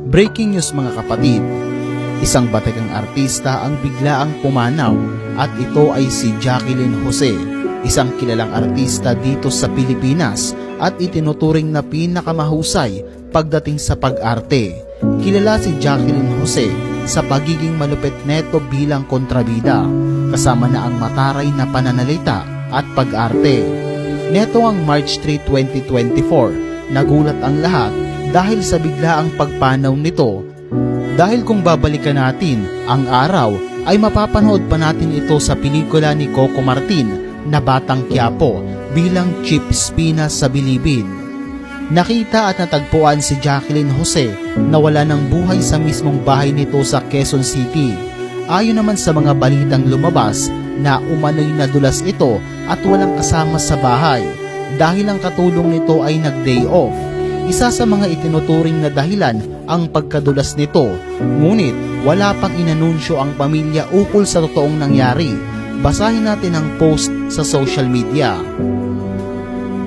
Breaking news mga kapatid, isang batikang artista ang biglaang pumanaw at ito ay si Jacqueline Jose, isang kilalang artista dito sa Pilipinas at itinuturing na pinakamahusay pagdating sa pag-arte. Kilala si Jacqueline Jose sa pagiging malupit neto bilang kontrabida, kasama na ang mataray na pananalita at pag-arte. Neto ang March 3, 2024, nagulat ang lahat dahil sa biglaang pagpanaw nito. Dahil kung babalikan natin ang araw, ay mapapanood pa natin ito sa pelikula ni Coco Martin na Batang Quiapo bilang Chief Espina sa Bilibid. Nakita at natagpuan si Jacqueline Jose na wala ng buhay sa mismong bahay nito sa Quezon City. Ayon naman sa mga balitang lumabas na umano'y nadulas ito at walang kasama sa bahay dahil ang katulong nito ay nag-day off. Isa sa mga itinuturing na dahilan ang pagkadulas nito, ngunit wala pang inanunsyo ang pamilya ukol sa totoong nangyari. Basahin natin ang post sa social media.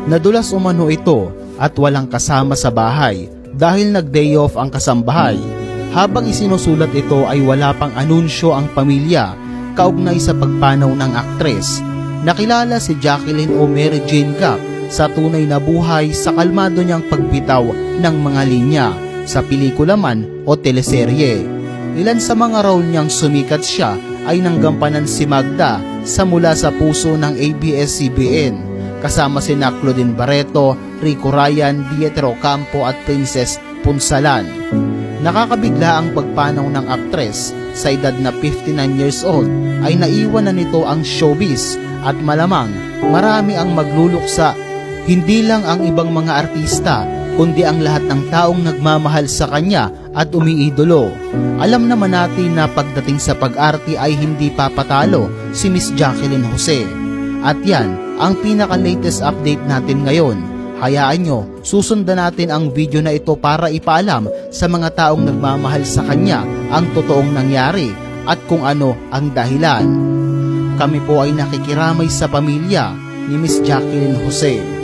Nadulas umano ito at walang kasama sa bahay dahil nag-day off ang kasambahay. Habang isinusulat ito ay wala pang anunsyo ang pamilya kaugnay sa pagpanaw ng aktres. Nakilala si Jacqueline o Mary Jane Gap sa tunay na buhay sa kalmado niyang pagbitaw ng mga linya sa pelikula man o teleserye. Ilan sa mga role niyang sumikat siya ay nanggampanan si Magda sa Mula sa Puso ng ABS-CBN, kasama sina Claudine Barreto, Rico Ryan, Dietro Campo at Princess Punsalan. Nakakabigla ang pagpanaw ng aktres sa edad na 59 years old ay naiwan na nito ang showbiz at malamang marami ang magluluksa, hindi lang ang ibang mga artista kundi ang lahat ng taong nagmamahal sa kanya at umiidolo. Alam naman natin na pagdating sa pag-arte ay hindi papatalo si Miss Jacqueline Jose. At yan ang pinaka-latest update natin ngayon. Hayaan nyo, susundan natin ang video na ito para ipaalam sa mga taong nagmamahal sa kanya ang totoong nangyari at kung ano ang dahilan. Kami po ay nakikiramay sa pamilya ni Miss Jacqueline Jose.